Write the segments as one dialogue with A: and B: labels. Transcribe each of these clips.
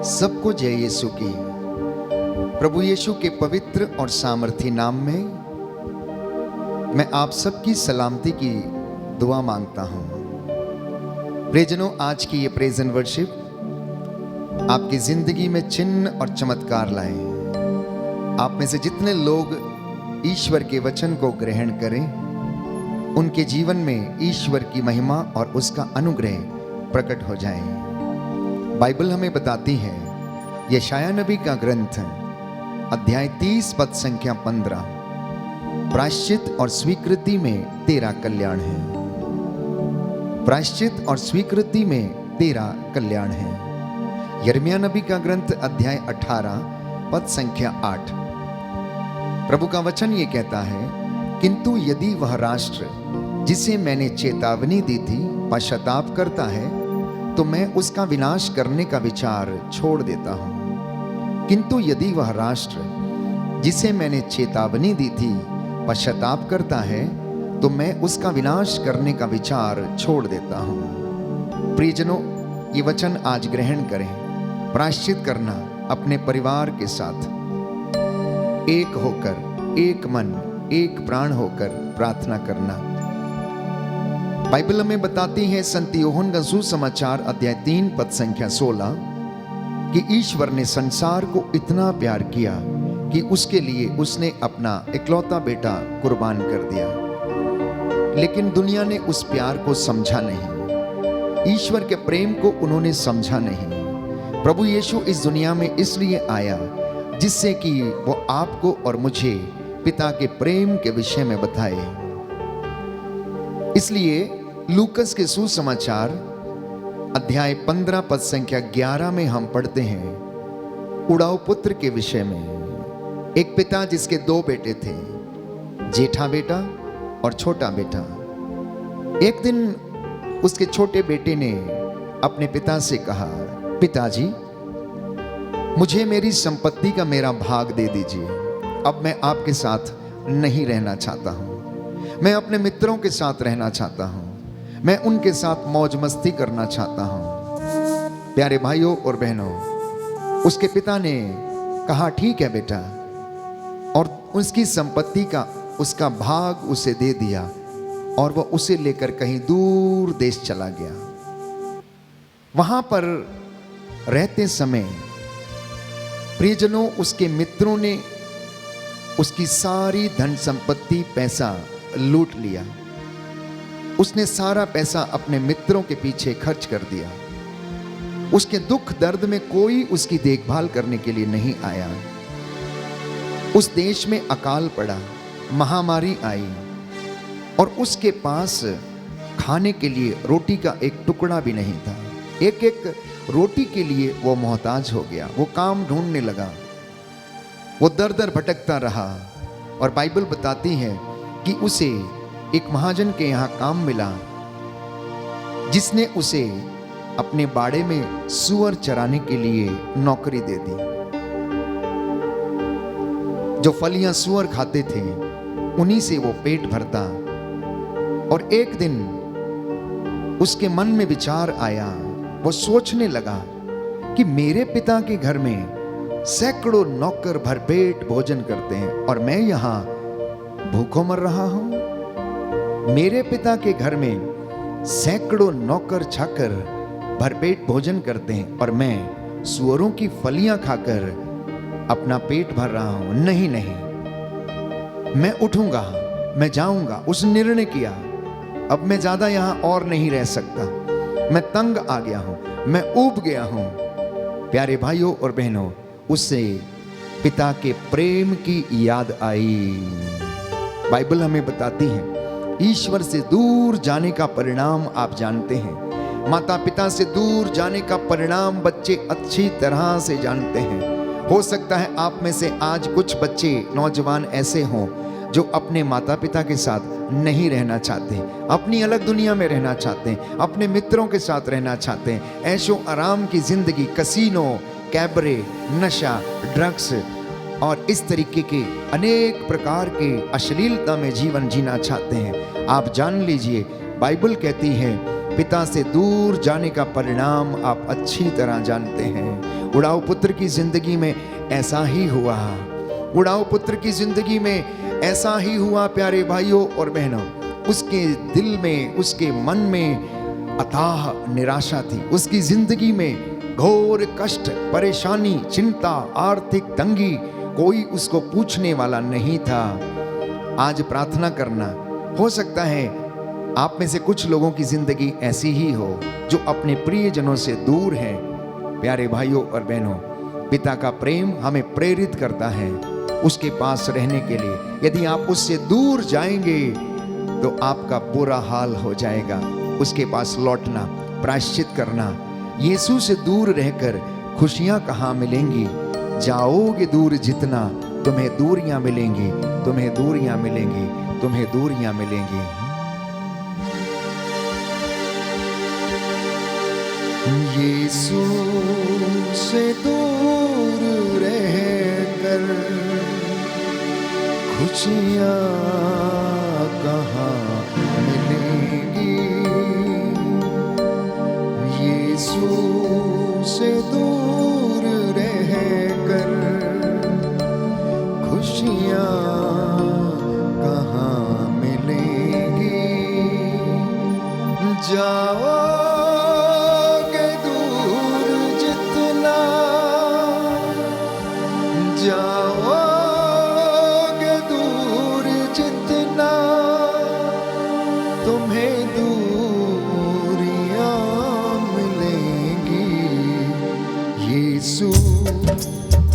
A: सबको जय यीशु की। प्रभु यीशु के पवित्र और सामर्थी नाम में मैं आप सबकी सलामती की दुआ मांगता हूं। प्रियजनों, आज की ये प्रेज एंड वर्शिप आपकी जिंदगी में चिन्ह और चमत्कार लाए। आप में से जितने लोग ईश्वर के वचन को ग्रहण करें, उनके जीवन में ईश्वर की महिमा और उसका अनुग्रह प्रकट हो जाए। बाइबल हमें बताती है, यशायाह नबी का ग्रंथ अध्याय 30 पद संख्या 15, प्रायश्चित और स्वीकृति में तेरा कल्याण है। प्रायश्चित और स्वीकृति में तेरा कल्याण है। यिर्मयाह नबी का ग्रंथ अध्याय 18 पद संख्या 8, प्रभु का वचन ये कहता है, किंतु यदि वह राष्ट्र जिसे मैंने चेतावनी दी थी पश्चाताप करता है, तो मैं उसका विनाश करने का विचार छोड़ देता हूं। किंतु यदि वह राष्ट्र जिसे मैंने चेतावनी दी थी पश्चाताप करता है, तो मैं उसका विनाश करने का विचार छोड़ देता हूं। प्रियजनों, ये वचन आज ग्रहण करें। प्रायश्चित करना अपने परिवार के साथ एक होकर, एक मन, एक प्राण होकर प्रार्थना करना। बाइबल हमें बताती है, संत यूहन्ना का सुसमाचार अध्याय 3 पद संख्या 16, कि ईश्वर ने संसार को इतना प्यार किया कि उसके लिए उसने अपना इकलौता बेटा कुर्बान कर दिया। लेकिन दुनिया ने उस प्यार को समझा नहीं, ईश्वर के प्रेम को उन्होंने समझा नहीं। प्रभु यीशु इस दुनिया में इसलिए आया जिससे कि वो आपको और मुझे पिता के प्रेम के विषय में बताए। इसलिए लूकस के सुसमाचार अध्याय 15 पद संख्या 11 में हम पढ़ते हैं उड़ाऊ पुत्र के विषय में। एक पिता जिसके 2 बेटे थे, जेठा बेटा और छोटा बेटा। एक दिन उसके छोटे बेटे ने अपने पिता से कहा, पिताजी, मुझे मेरी संपत्ति का मेरा भाग दे दीजिए। अब मैं आपके साथ नहीं रहना चाहता हूं, मैं अपने मित्रों के साथ रहना चाहता हूं, मैं उनके साथ मौज मस्ती करना चाहता हूं। प्यारे भाइयों और बहनों, उसके पिता ने कहा, ठीक है बेटा, और उसकी संपत्ति का उसका भाग उसे दे दिया और वह उसे लेकर कहीं दूर देश चला गया। वहां पर रहते समय प्रियजनों, उसके मित्रों ने उसकी सारी धन संपत्ति, पैसा लूट लिया। उसने सारा पैसा अपने मित्रों के पीछे खर्च कर दिया। उसके दुख दर्द में कोई उसकी देखभाल करने के लिए नहीं आया। उस देश में अकाल पड़ा, महामारी आई और उसके पास खाने के लिए रोटी का एक टुकड़ा भी नहीं था। एक एक रोटी के लिए वो मोहताज हो गया। वो काम ढूंढने लगा, वो दर दर भटकता रहा। और बाइबल बताती है कि उसे एक महाजन के यहां काम मिला, जिसने उसे अपने बाड़े में सूअर चराने के लिए नौकरी दे दी। जो फलियां सूअर खाते थे, उन्हीं से वो पेट भरता। और एक दिन उसके मन में विचार आया, वो सोचने लगा कि मेरे पिता के घर में सैकड़ों नौकर भरपेट भोजन करते हैं और मैं यहां भूखों मर रहा हूं। मेरे पिता के घर में सैकड़ों नौकर छाकर भरपेट भोजन करते हैं और मैं सूअरों की फलियां खाकर अपना पेट भर रहा हूं। नहीं नहीं, मैं उठूंगा, मैं जाऊंगा। उस निर्णय किया, अब मैं ज्यादा यहां और नहीं रह सकता, मैं तंग आ गया हूं, मैं ऊब गया हूं। प्यारे भाइयों और बहनों, उससे पिता के प्रेम की याद आई। बाइबल हमें बताती है, ईश्वर से दूर जाने का परिणाम आप जानते हैं। माता पिता से दूर जाने का परिणाम बच्चे अच्छी तरह से जानते हैं। हो सकता है आप में से आज कुछ बच्चे, नौजवान ऐसे हों जो अपने माता पिता के साथ नहीं रहना चाहते, अपनी अलग दुनिया में रहना चाहते हैं, अपने मित्रों के साथ रहना चाहते हैं, ऐशो आराम की जिंदगी, कसीनो, कैबरे, नशा, ड्रग्स और इस तरीके के अनेक प्रकार के अश्लीलता में जीवन जीना चाहते हैं। आप जान लीजिए, बाइबल कहती है पिता से दूर जाने का परिणाम आप अच्छी तरह जानते हैं। उड़ाऊ पुत्र की जिंदगी में ऐसा ही हुआ। उड़ाऊ पुत्र की जिंदगी में ऐसा ही हुआ प्यारे भाइयों और बहनों। उसके दिल में, उसके मन में अथाह निराशा थी। उसकी जिंदगी में घोर कष्ट, परेशानी, चिंता, आर्थिक तंगी, कोई उसको पूछने वाला नहीं था। आज प्रार्थना करना, हो सकता है आप में से कुछ लोगों की जिंदगी ऐसी ही हो जो अपने प्रियजनों से दूर हैं। प्यारे भाइयों और बहनों, पिता का प्रेम हमें प्रेरित करता है उसके पास रहने के लिए। यदि आप उससे दूर जाएंगे तो आपका बुरा हाल हो जाएगा। उसके पास लौटना, प्रायश्चित करना। यीशु से दूर रहकर खुशियां कहाँ मिलेंगी? जाओगे दूर जितना, तुम्हें दूरियां मिलेंगी, तुम्हें दूरियां मिलेंगी, तुम्हें दूरियां मिलेंगी। यीशु से दूर रहकर खुशियां कहाँ मिलेंगी? यीशु से दूर रहकर खुशियां कहाँ मिलेंगी? जाओगे दूर जितना, जाओगे दूर जितना, तुम्हें दूरियां मिलेंगी। यीशु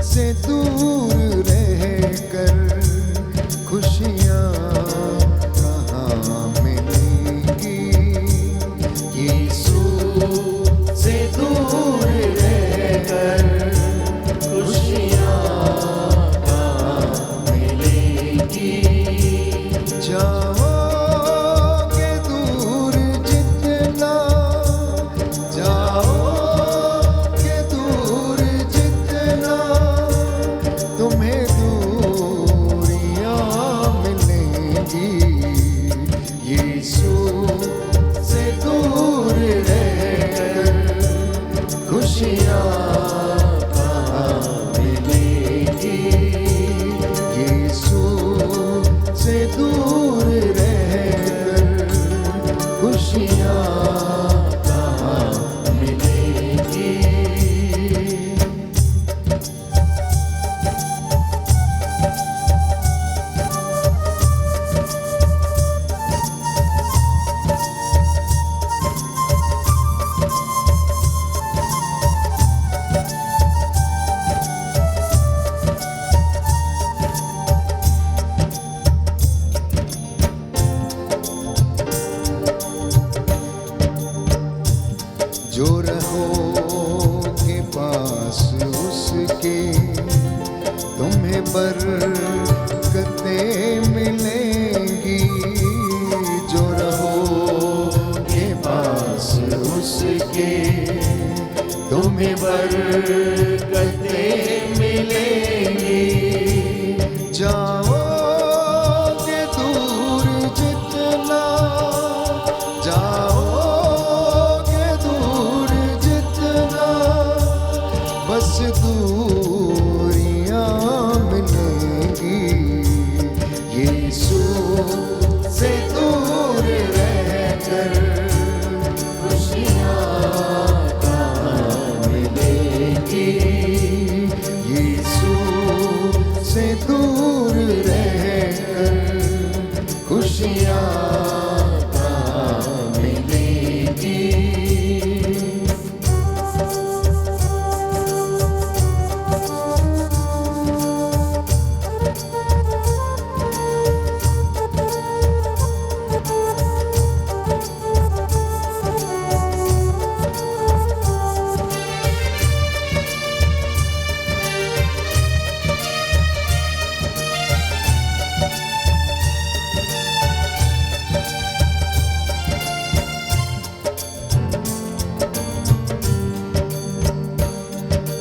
A: से दूर रहकर खुशियां कहाँ मिलेंगी? यीशु से दूर रहकर खुशियां कहाँ मिलेंगी? जाओगे दूर जितना, जाओगे दूर जितना, तुम्हें दूरियां मिलेंगी। यीशु से दूर रहकर खुशियां कहाँ मिलेंगी? यीशु से दूर रहकर खुशियां कहाँ मिलेंगी? जो रहोगे पास उसके, तुम्हें बरकतें मिलेंगी। जो रहोगे पास उसके, तुम्हें बरकतें मिलेंगी। जाओगे दूर जितना, जाओगे दूर जितना, बस दूरियां मिलेंगी। यीशु से दूर रहकर खुशियां कहाँ मिलेंगी? यीशु से दूर रहकर खुशियां कहाँ मिलेंगी?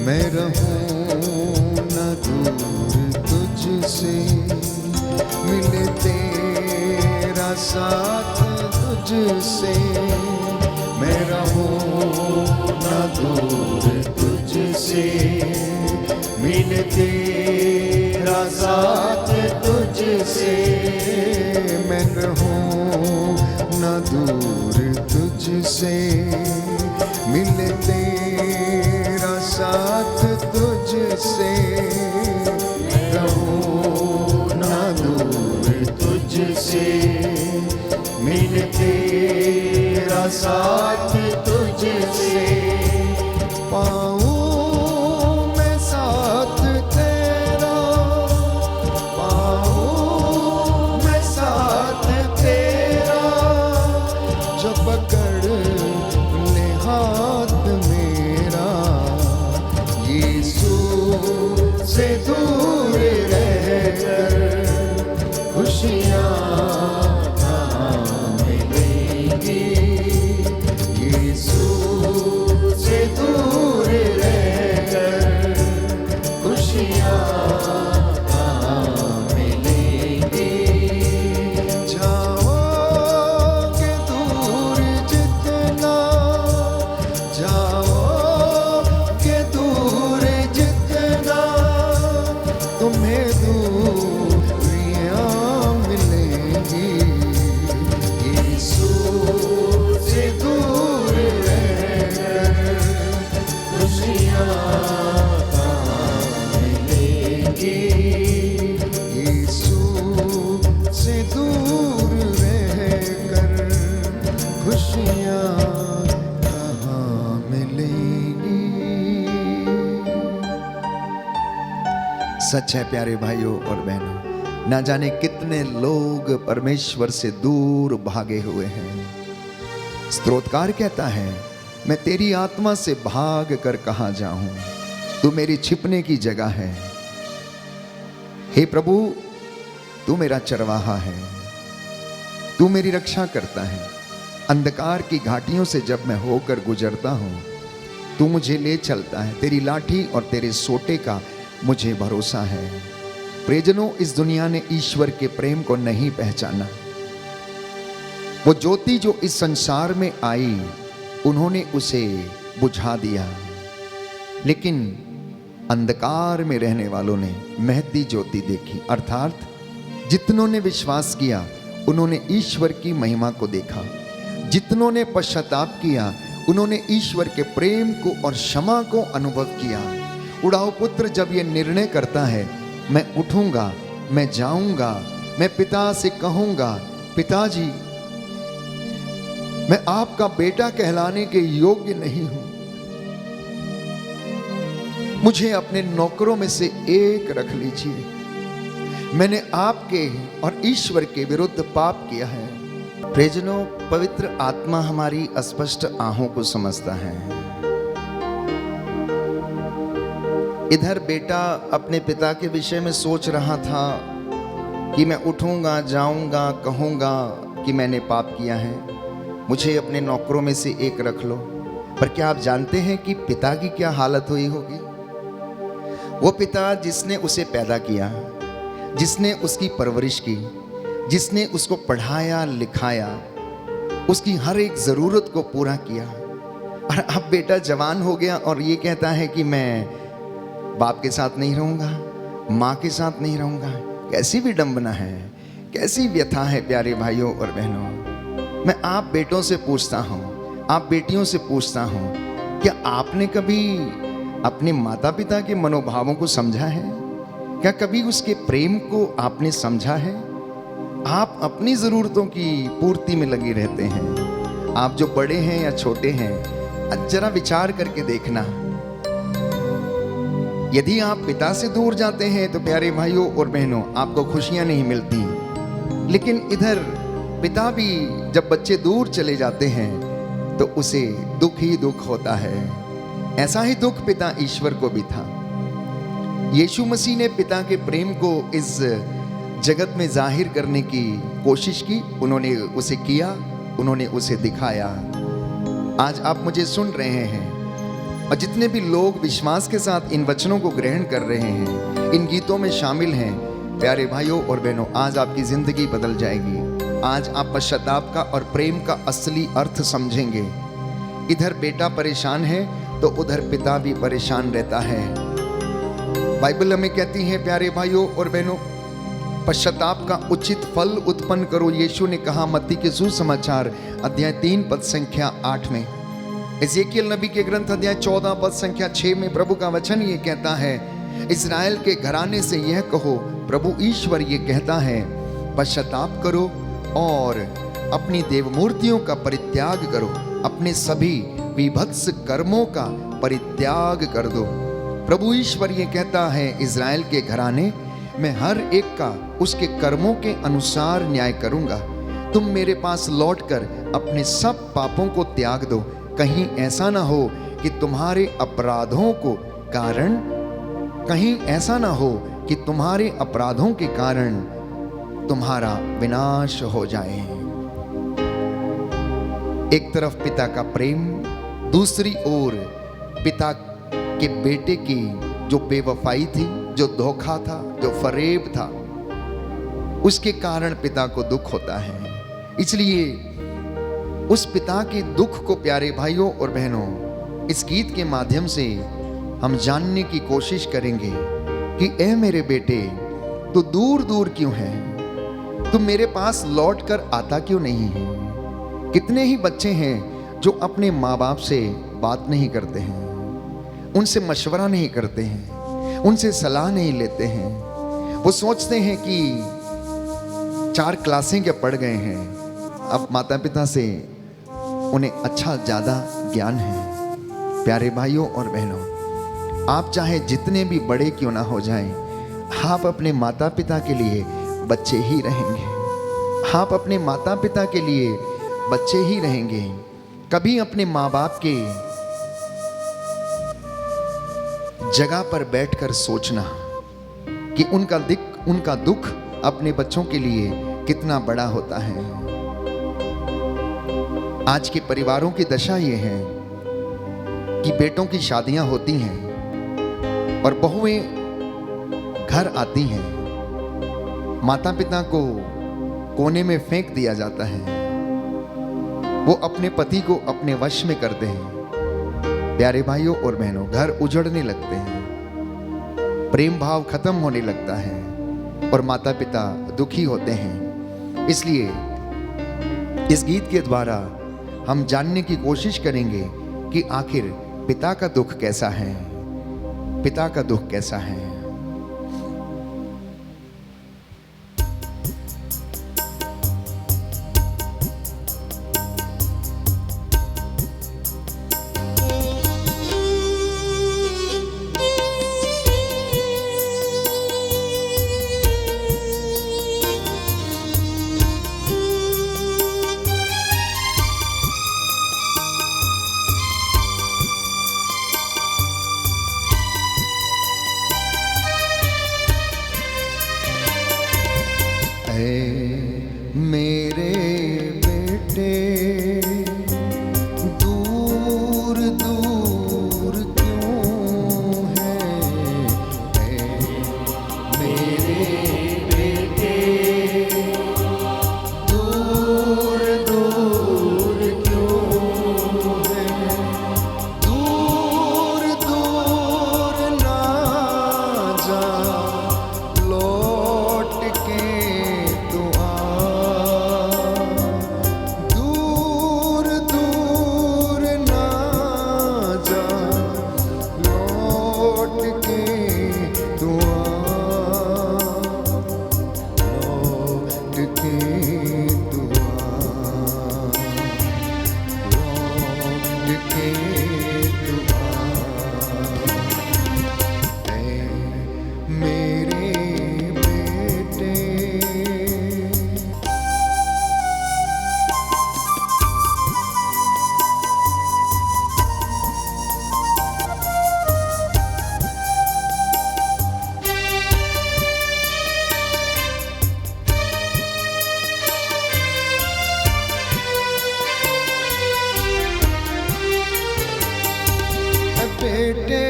A: मैं रहूं न दूर तुझसे, मिले तेरा साथ तुझसे। मैं रहूं न दूर तुझसे, तेरा साथ तुझसे, मैं रहूं न दूर तुझसे, मिले तेरा साथ तुझसे, रहूं न दूर तुझसे, मिले तेरा साथ तुझसे, पाऊं मैं साथ तेरा, पाऊं मैं साथ तेरा, जो पकड़ ले हाथ मेरा, यीशु से दूर रहकर खुशियाँ कहाँ मिलेंगी, यीशु से दूर रहकर खुशियाँ कहाँ मिलेंगी, जाओगे दूर जितना, जाओगे दूर जितना, तुम्हें दूरियां मिलेंगी, यीशु से दूर रहकर खुशियां कहाँ मिलेंगी, यीशु से दूर रहकर खुशियां कहाँ मिलेंगी। सच है प्यारे भाइयों और बहनों, ना जाने कितने लोग परमेश्वर से दूर भागे हुए हैं। स्तोत्रकार कहता है, मैं तेरी आत्मा से भाग कर कहां जाऊं, तू मेरी छिपने की जगह है। हे प्रभु, तू मेरा चरवाहा है, तू मेरी रक्षा करता है। अंधकार की घाटियों से जब मैं होकर गुजरता हूं, तू मुझे ले चलता है। तेरी लाठी और तेरे सोटे का मुझे भरोसा है। प्रियजनों, इस दुनिया ने ईश्वर के प्रेम को नहीं पहचाना। वो ज्योति जो इस संसार में आई, उन्होंने उसे बुझा दिया, लेकिन अंधकार में रहने वालों ने महती ज्योति देखी। अर्थात जितनों ने विश्वास किया, उन्होंने ईश्वर की महिमा को देखा। जितनों ने पश्चाताप किया, उन्होंने ईश्वर के प्रेम को और क्षमा को अनुभव किया। उड़ाऊ पुत्र जब ये निर्णय करता है, मैं उठूंगा, मैं जाऊंगा, मैं पिता से कहूंगा, पिताजी, मैं आपका बेटा कहलाने के योग्य नहीं हूं, मुझे अपने नौकरों में से एक रख लीजिए, मैंने आपके और ईश्वर के विरुद्ध पाप किया है। प्रियजनों, पवित्र आत्मा हमारी अस्पष्ट आहों को समझता है। इधर बेटा अपने पिता के विषय में सोच रहा था कि मैं उठूंगा, जाऊंगा, कहूंगा कि मैंने पाप किया है, मुझे अपने नौकरों में से एक रख लो। पर क्या आप जानते हैं कि पिता की क्या हालत हुई होगी? वो पिता जिसने उसे पैदा किया, जिसने उसकी परवरिश की, जिसने उसको पढ़ाया लिखाया, उसकी हर एक ज़रूरत को पूरा किया, और अब बेटा जवान हो गया और ये कहता है कि मैं बाप के साथ नहीं रहूँगा, माँ के साथ नहीं रहूँगा। कैसी विडंबना है, कैसी व्यथा है प्यारे भाइयों और बहनों। मैं आप बेटों से पूछता हूँ, आप बेटियों से पूछता हूँ, क्या आपने कभी अपने माता पिता के मनोभावों को समझा है? क्या कभी उसके प्रेम को आपने समझा है? आप अपनी ज़रूरतों की पूर्ति में लगे रहते हैं। आप जो बड़े हैं या छोटे हैं, जरा विचार करके देखना। यदि आप पिता से दूर जाते हैं तो प्यारे भाइयों और बहनों, आपको खुशियां नहीं मिलती। लेकिन इधर पिता भी जब बच्चे दूर चले जाते हैं तो उसे दुख ही दुख होता है। ऐसा ही दुख पिता ईश्वर को भी था। यीशु मसीह ने पिता के प्रेम को इस जगत में जाहिर करने की कोशिश की। उन्होंने उसे किया, उन्होंने उसे दिखाया। आज आप मुझे सुन रहे हैं और जितने भी लोग विश्वास के साथ इन वचनों को ग्रहण कर रहे हैं, इन गीतों में शामिल हैं, प्यारे भाइयों और बहनों, आज आपकी जिंदगी बदल जाएगी। आज आप पश्चाताप का और प्रेम का असली अर्थ समझेंगे। इधर बेटा परेशान है तो उधर पिता भी परेशान रहता है। बाइबल हमें कहती है प्यारे भाइयों और बहनों, पश्चाताप का उचित फल उत्पन्न करो। यीशु ने कहा मत्ती के सुसमाचार अध्याय 3 पद संख्या 8 में। एजेकियल नबी के ग्रंथ अध्याय 14 पद संख्या 6 में प्रभु का वचन ये कहता है, इस्राएल के घराने से यह कहो, प्रभु ईश्वर ये कहता है, पश्चाताप करो और अपनी देवमूर्तियों का परित्याग करो, अपने सभी विभत्स कर्मों का परित्याग कर दो। प्रभु ईश्वर ये कहता है, इस्राएल के घराने, मैं हर एक का उसके कर्मों के अनुसार न्याय करूंगा। तुम मेरे पास लौटकर अपने सब पापों को त्याग दो। कहीं ऐसा ना हो कि तुम्हारे अपराधों को कारण कहीं ऐसा ना हो कि तुम्हारे अपराधों के कारण तुम्हारा विनाश हो जाए। एक तरफ पिता का प्रेम, दूसरी ओर पिता के बेटे की जो बेवफाई थी, जो धोखा था, जो फरेब था, उसके कारण पिता को दुख होता है। इसलिए उस पिता के दुख को प्यारे भाइयों और बहनों, इस गीत के माध्यम से हम जानने की कोशिश करेंगे कि ए मेरे बेटे, तू दूर दूर क्यों है? तू मेरे पास लौट कर आता क्यों नहीं है? कितने ही बच्चे हैं जो अपने माँ बाप से बात नहीं करते हैं, उनसे मशवरा नहीं करते हैं, उनसे सलाह नहीं लेते हैं। वो सोचते हैं कि 4 क्लासें क्या पढ़ गए हैं, अब माता पिता से उन्हें अच्छा ज़्यादा ज्ञान है। प्यारे भाइयों और बहनों, आप चाहे जितने भी बड़े क्यों ना हो जाएं, आप अपने माता पिता के लिए बच्चे ही रहेंगे। आप अपने माता पिता के लिए बच्चे ही रहेंगे। कभी अपने माँ बाप के जगह पर बैठकर सोचना कि उनका दुख अपने बच्चों के लिए कितना बड़ा होता है। आज के परिवारों की दशा ये है कि बेटों की शादियां होती हैं और बहुएं घर आती हैं, माता पिता को कोने में फेंक दिया जाता है, वो अपने पति को अपने वश में करते हैं। प्यारे भाइयों और बहनों, घर उजड़ने लगते हैं, प्रेम भाव खत्म होने लगता है और माता पिता दुखी होते हैं। इसलिए इस गीत के द्वारा हम जानने की कोशिश करेंगे कि आखिर पिता का दुख कैसा है, पिता का दुख कैसा है। मेरे बेटे दूर दूर क्यों है? मेरे बेटे दूर दूर क्यों है? दूर दूर ना जा, लौट के बेटे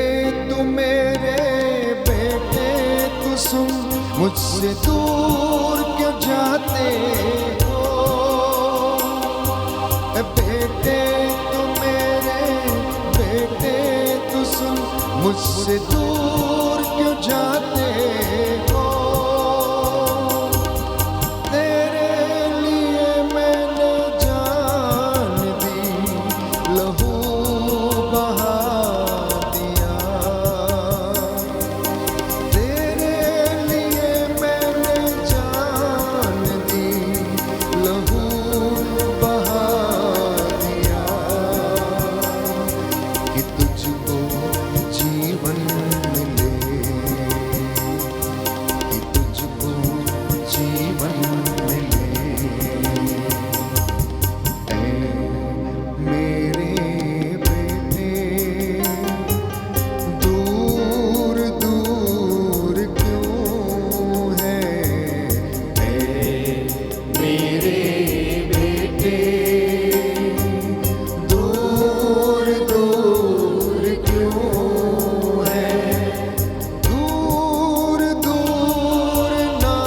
A: तू मेरे बेटे तू सुन, मुझसे दूर क्यों जाते हो? बेटे तू मेरे बेटे तू सुन, मुझसे दूर क्यों जाते हो, तेरे लिए मैंने जान दी, लहू बहा दिया। तेरे लिए मैंने जान दी, लहू बहा दिया, कि तुझको जीवन मिले, कि तुझको जीवन मिले। ऐ मेरे बेटे, दूर दूर क्यों है, ऐ मेरे बेटे, दूर दूर क्यों है, दूर दूर ना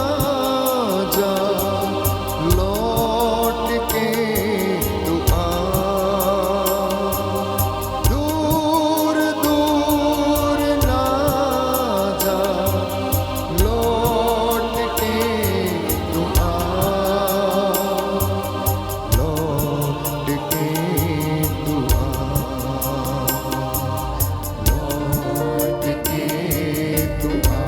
A: जा, लौट के तू आ, दूर दूर ना जा, लौट के तू आ, लौट के तू आ, लौट के तू आ।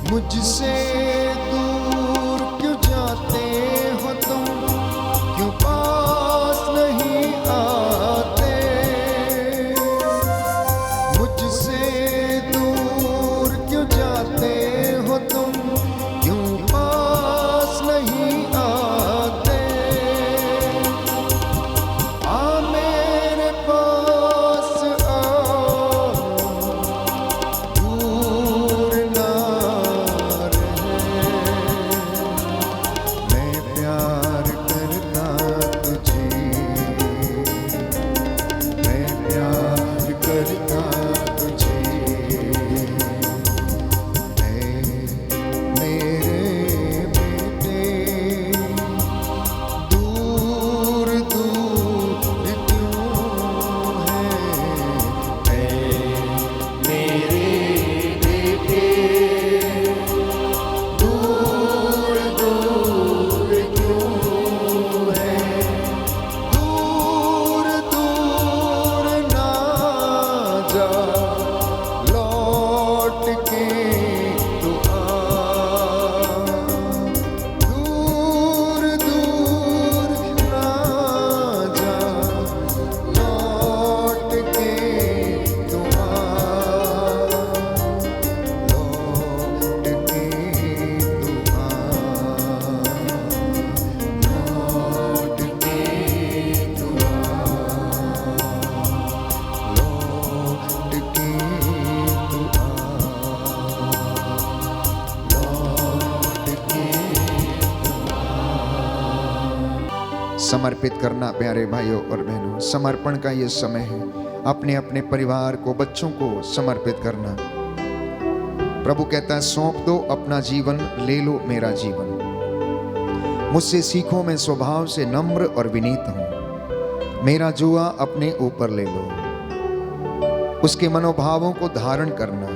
A: मुझसे दूर क्यों जाते हो तुम, क्यों पास नहीं आते, मुझसे दूर क्यों जाते हो तुम, क्यों पास नहीं आते, आ मेरे पास आओ, दूर ना रहे, मैं प्यार करता तुझे, मैं प्यार करता तुझे। ऐ मेरे बेटे, दूर दूर क्यों है, ऐ मेरे बेटे, दूर दूर क्यों है, दूर दूर ना जा, लौट के तू आ, दूर दूर ना जा, लौट के तू आ, लौट के तू आ, लौट के तू आ, लौट के तू आ, लौट के। समर्पित करना प्यारे भाइयों और बहनों, समर्पण का ये समय है। अपने अपने परिवार को, बच्चों को समर्पित करना। प्रभु कहता है, सौंप दो अपना जीवन, ले लो मेरा जीवन। मुझसे सीखो, मैं स्वभाव से नम्र और विनीत हूं, मेरा जुआ अपने ऊपर ले लो। उसके मनोभावों को धारण करना,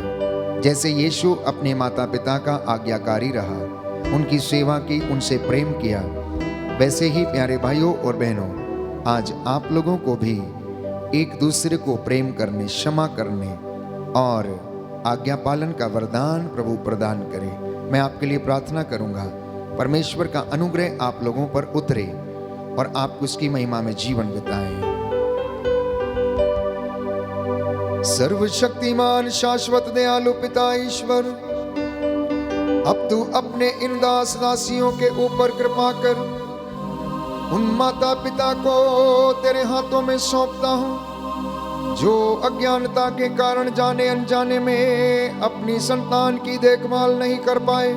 A: जैसे यीशु अपने माता पिता का आज्ञाकारी रहा, उनकी सेवा की, उनसे प्रेम किया, वैसे ही प्यारे भाइयों और बहनों, आज आप लोगों को भी एक दूसरे को प्रेम करने, क्षमा करने और आज्ञा पालन का वरदान प्रभु प्रदान करे। मैं आपके लिए प्रार्थना करूंगा, परमेश्वर का अनुग्रह आप लोगों पर उतरे और आप उसकी महिमा में जीवन बिताएं। सर्वशक्तिमान शाश्वत दयालु पिता ईश्वर, अब तू अपने इन दास दासियों के ऊपर कृपा कर। उन माता पिता को तेरे हाथों में सौंपता हूं, जो अज्ञानता के कारण जाने अनजाने में अपनी संतान की देखभाल नहीं कर पाए।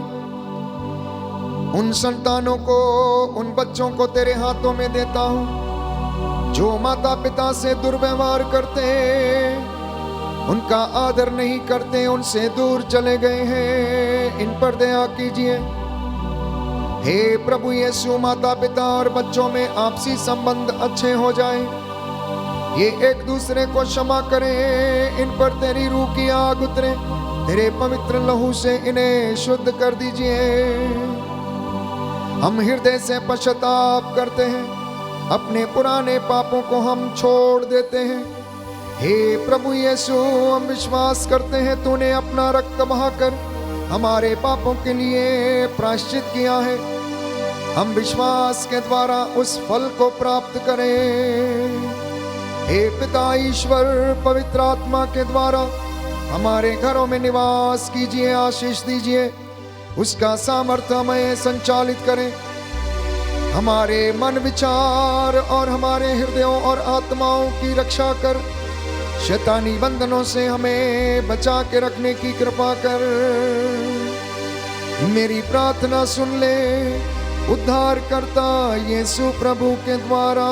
A: उन संतानों को, उन बच्चों को तेरे हाथों में देता हूं जो माता पिता से दुर्व्यवहार करते हैं, उनका आदर नहीं करते, उनसे दूर चले गए हैं। इन पर दया कीजिए हे प्रभु यीशु। माता पिता और बच्चों में आपसी संबंध अच्छे हो जाए, ये एक दूसरे को क्षमा करें। इन पर तेरी रूह की आग उतरे, तेरे पवित्र लहू से इन्हें शुद्ध कर दीजिए। हम हृदय से पश्चाताप करते हैं, अपने पुराने पापों को हम छोड़ देते हैं। हे प्रभु यीशु, हम विश्वास करते हैं तूने अपना रक्त बहाकर हमारे पापों के लिए प्रायश्चित किया है। हम विश्वास के द्वारा उस फल को प्राप्त करें। हे पिता ईश्वर, पवित्र आत्मा के द्वारा हमारे घरों में निवास कीजिए, आशीष दीजिए, उसका सामर्थ्य हमें संचालित करें। हमारे मन, विचार और हमारे हृदयों और आत्माओं की रक्षा कर, शैतानी बंधनों से हमें बचा के रखने की कृपा कर। मेरी प्रार्थना सुन ले उद्धारकर्ता यीशु प्रभु के द्वारा।